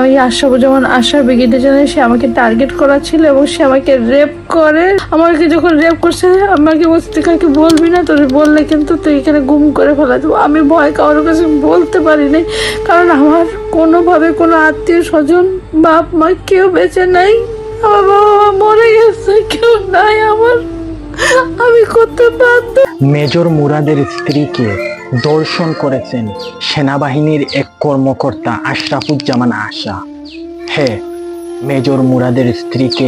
ওই যেমন আশা ব্রিগেডে জানে সে আমাকে টার্গেট করা ছিল এবং সে আমাকে রেপ করে। আমাকে যখন রেপ করছে আমাকে বলছে তুই কাউকে বলবি না, তোর বললে কিন্তু তুই এখানে গুম করে ফেলা দেবো। আমি ভয় কারোর কাছে বলতে পারিনি, কারণ আমার কোনোভাবে কোনো আত্মীয় স্বজন বাপ মা কেউ বেঁচে নাই। আমার বাবা মা মরে গেছে, কেউ নাই আমার। আমি করতে বাধ্য। মেজর মুরাদের স্ত্রীকে ধর্ষণ করেছেন সেনাবাহিনীর এক কর্মকর্তা আশরাফুজ্জামান আশা। হ্যাঁ, মেজর মুরাদের স্ত্রীকে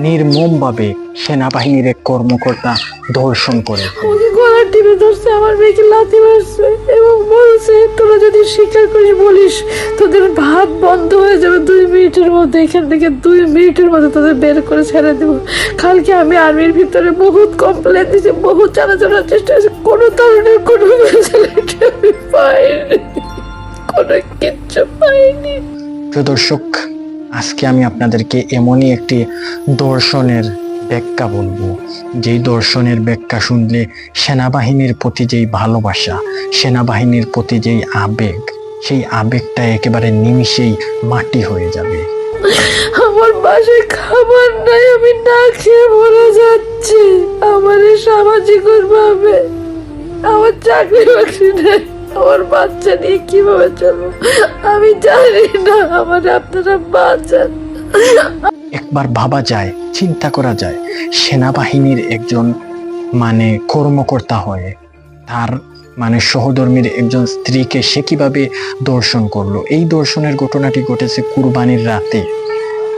নির্মমভাবে সেনাবাহিনীর এক কর্মকর্তা ধর্ষণ করেছে। আমাকে গলার টিপে ধরছে, আমার মেয়েকে লাথি মারছে এবং বলছে তোরা যদি স্বীকার করিস বলিস তোদের ভাত বন্ধ হয়ে যাবে 2 মিনিটের মধ্যে, এখান থেকে 2 মিনিটের মধ্যে তোদের বের করে ছেড়ে দেবো। কালকে আমি আর্মির ভিতরে বহুত কমপ্লেন দিয়েছি, বহুত জানার চেষ্টা করেছি, কোনো ধরনের কোনো ফ্যাসিলিটি আমি পাইনি, কোনো কিচ্ছু পাইনি। প্রিয় দর্শক, আজকে আমি আপনাদেরকে এমনই একটি দর্শনের ব্যাখ্যা বলবো, যেই দর্শনের ব্যাখ্যা শুনলে সেনাবাহিনীর প্রতি যেই ভালোবাসা, সেনাবাহিনীর প্রতি যেই আবেগ, সেই আবেগটা একেবারে নিমিষেই মাটি হয়ে যাবে। আমার বাসায় খাবার নাই, আমি না খেয়ে মরে যাচ্ছি। আমার সামাজিক ভাবে আমার চাকরি বাকরি নেই, আমার বাচ্চা নিয়ে কিভাবে চলবো আমি জানি না। আমার আপনারা বাঁচান। একবার ভাবা যায়, চিন্তা করা যায়, সেনাবাহিনীর একজন কর্মকর্তা হয়ে তার সহধর্মীর একজন স্ত্রীকে সে কিভাবে দর্শন করলো। এই দর্শনের ঘটনাটি ঘটেছে কুরবানির রাতে।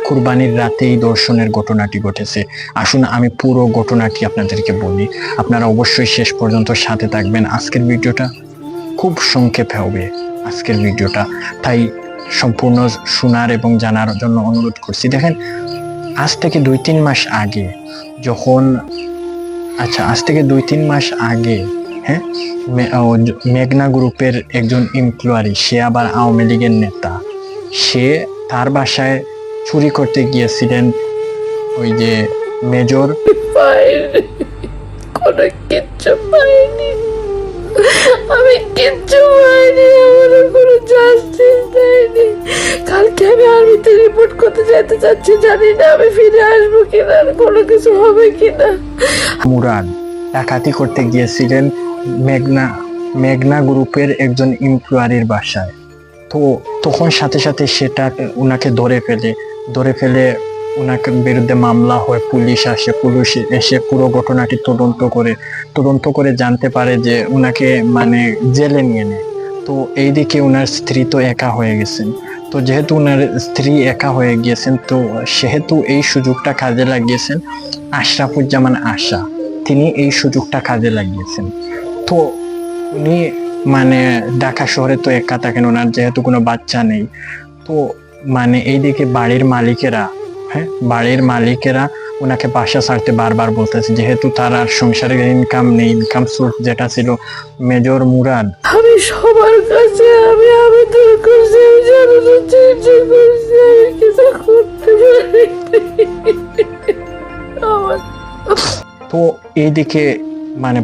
কুরবানির রাতে এই দর্শনের ঘটনাটি ঘটেছে। আসুন আমি পুরো ঘটনাটি আপনাদেরকে বলি, আপনারা অবশ্যই শেষ পর্যন্ত সাথে থাকবেন। আজকের ভিডিওটা খুব সংক্ষেপে হবে আজকের ভিডিওটা, তাই সম্পূর্ণ শোনার এবং জানার জন্য অনুরোধ করছি। দেখেন, আজ থেকে 2-3 মাস আগে আজ থেকে 2-3 মাস আগে, হ্যাঁ, মেঘনা গ্রুপের একজন এমপ্লয়ি, সে আবার আওয়ামী লীগের নেতা, সে তার বাসায় চুরি করতে গিয়েছিলেন ওই যে মেজর। কোনো কিচ্ছু পাইনি, আমি কিচ্ছু পাইনি, আমার কোনো জাস্টিস দেয়নি। কালকে আমি আর্মিতে রিপোর্ট করতে যেতে চাচ্ছি, জানি না আমি ফিরে আসবো কিনা, কোনো কিছু হবে কিনা। মুরাদ ডাকাতি করতে গিয়েছিলেন মেঘনা গ্রুপের একজন এমপ্লয়ির বাসায়। তো তখন সাথে সাথে সেটা ওনাকে ধরে ফেলে ওনাকে বিরুদ্ধে মামলা হয়, পুলিশ এসে পুরো ঘটনাটি তদন্ত করে জানতে পারে যে ওনাকে জেলে নিয়ে নেয়। তো এইদিকে ওনার স্ত্রী তো একা হয়ে গেছেন। তো যেহেতু ওনার স্ত্রী একা হয়ে গিয়েছেন, তো সেহেতু এই সুযোগটা কাজে লাগিয়েছেন আশরাফুজ্জামান আশা। তিনি এই সুযোগটা কাজে লাগিয়েছেন। তো উনি ঢাকা শহরে তো একা থাকেন, ওনার যেহেতু কোনো বাচ্চা নেই। তো এইদিকে বাড়ির মালিকেরা ওনাকে বাসা ছাড়তে বারবার বলতেছে, যেহেতু তার আর সংসারের ইনকাম নেই, ইনকাম সোর্স যেটা ছিল মেজর মুরাদ। আমি সবার কাছে আমি আবেদন করছি, আমি জানানোর চেষ্টা করছি, আমি কিছু করতে পারিনি। তো এইদিকে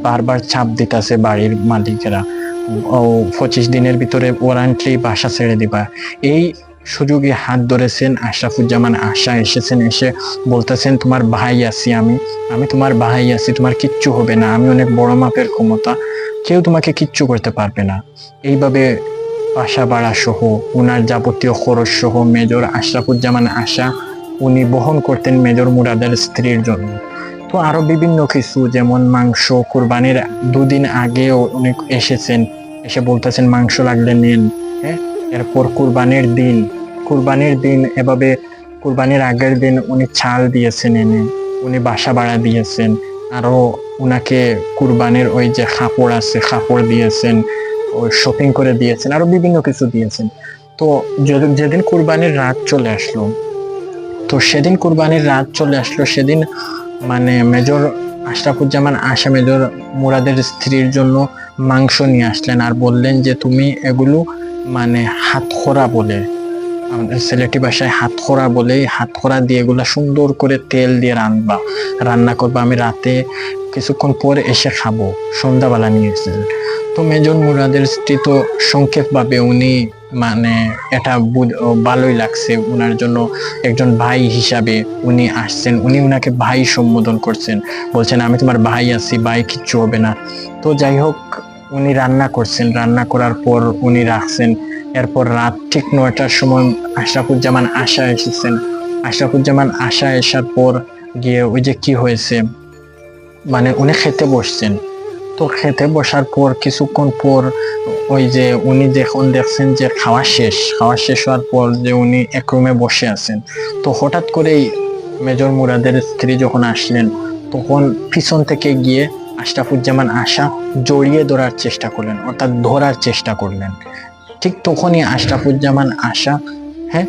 বারবার চাপ দিতেছে বাড়ির মালিকেরা, 25 দিনের ভিতরে ওয়ারেন্টলি বাসা ছেড়ে দিবা। এই সুযোগে হাত ধরেছেন আশরাফুজ্জামান আশা, এসে বলতেছেন তোমার ভাই আছি, আমি তোমার ভাই আছি, তোমার কিচ্ছু হবে না, আমি অনেক বড় মাপের ক্ষমতা, কেউ তোমাকে কিচ্ছু করতে পারবে না। এইভাবে বাসা ভাড়া সহ ওনার যাবতীয় খরচ সহ মেজর আশরাফুজ্জামান আশা উনি বহন করতেন মেজর মুরাদের স্ত্রীর জন্য। তো আরো বিভিন্ন কিছু, যেমন মাংস, কুরবানির 2 দিন আগেও উনি এসে বলতেছেন মাংস লাগলে নেন। হ্যাঁ, এরপর কুরবানির দিন এভাবে কুরবানির আগের দিন উনি চাল দিয়েছেন এনে, উনি বাসা ভাড়া দিয়েছেন, আরো উনাকে কুরবানির ওই যে কাপড় দিয়েছেন, ওই শপিং করে দিয়েছেন, আরো বিভিন্ন কিছু দিয়েছেন। তো যেদিন কুরবানির রাত চলে আসলো, সেদিন মেজর আশরাফুজ্জামান আশা মেজর মুরাদের স্ত্রীর জন্য মাংস নিয়ে আসলেন আর বললেন যে তুমি এগুলো হাতখোরা বলে, আমাদের সিলেটি ভাষায় হাতখোরা বলে, হাতখোরা দিয়ে এগুলা সুন্দর করে তেল দিয়ে রান্না করবো, আমি রাতে কিছুক্ষণ পর এসে খাবো, সন্ধ্যাবেলা নিয়ে এসেছিলেন। তো মেজর মুরাদের স্ত্রী তো সংক্ষেপ ভাবে উনি মানে এটা ভালোই লাগছে উনার জন্য, একজন ভাই হিসাবে উনি আসছেন, উনি উনাকে ভাই সম্বোধন করছেন, বলছেন আমি তোমার ভাই আছি, ভাই কিচ্ছু হবে না। তো যাই হোক, উনি রান্না করছেন, রান্না করার পর উনি রাখছেন। এরপর রাত ঠিক 9টার সময় আশরাফুজ্জামান আশা এসেছেন। আশরাফুজ্জামান আশা আসার পর গিয়ে ওই যে কি হয়েছে, মানে উনি খেতে বসছেন। তো খেতে বসার পর কিছুক্ষণ পর ওই যে উনি যখন দেখছেন যে খাওয়া শেষ হওয়ার পর যে উনি এক রুমে বসে আছেন, তো হঠাৎ করেই মেজর মুরাদের স্ত্রী যখন আসলেন, তখন পিছন থেকে গিয়ে আশরাফুজ্জামান আশা জড়িয়ে ধরার চেষ্টা করলেন, অর্থাৎ ধরার চেষ্টা করলেন। ঠিক তখনই আশরাফুজ্জামান আশা, হ্যাঁ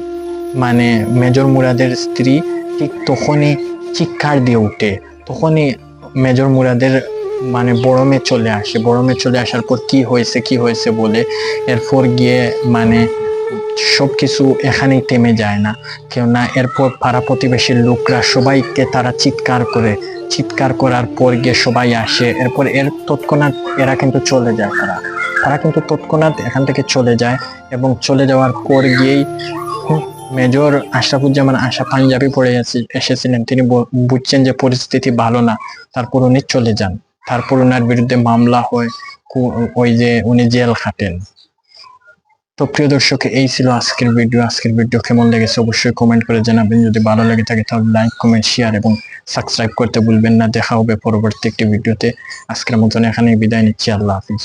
মানে মেজর মুরাদের স্ত্রী ঠিক তখনই চিৎকার দিয়ে উঠে, তখনই মেজর মুরাদের মানে বড় মেয়ে চলে আসে। বড় মেয়ে চলে আসার পর কি হয়েছে বলে, এরপর গিয়ে মানে সবকিছু এখানেই থেমে যায় না, কেননা এরপর পাড়া প্রতিবেশীর লোকরা সবাইকে তারা চিৎকার করার পর গিয়ে সবাই আসে। এরপর তৎক্ষণাৎ এরা কিন্তু চলে যায়, তারা কিন্তু তৎক্ষণাৎ এখান থেকে চলে যায়, এবং চলে যাওয়ার পর গিয়েই মেজর আশরাফুজ্জামান আশা পাঞ্জাবি পরে এসেছিলেন, তিনি বুঝছেন যে পরিস্থিতি ভালো না, তারপর উনি চলে যান। তারপর ওনার বিরুদ্ধে মামলা হয়, ওই যে উনি জেল খাটেন। তো প্রিয় দর্শক, এই ছিল আজকের ভিডিও কেমন লেগেছে অবশ্যই কমেন্ট করে জানাবেন। যদি ভালো লেগে থাকে তাহলে লাইক, কমেন্ট, শেয়ার এবং সাবস্ক্রাইব করতে ভুলবেন না। দেখা হবে পরবর্তী একটি ভিডিওতে। আজকের মতন এখানেই বিদায় নিচ্ছি। আল্লাহ হাফিজ।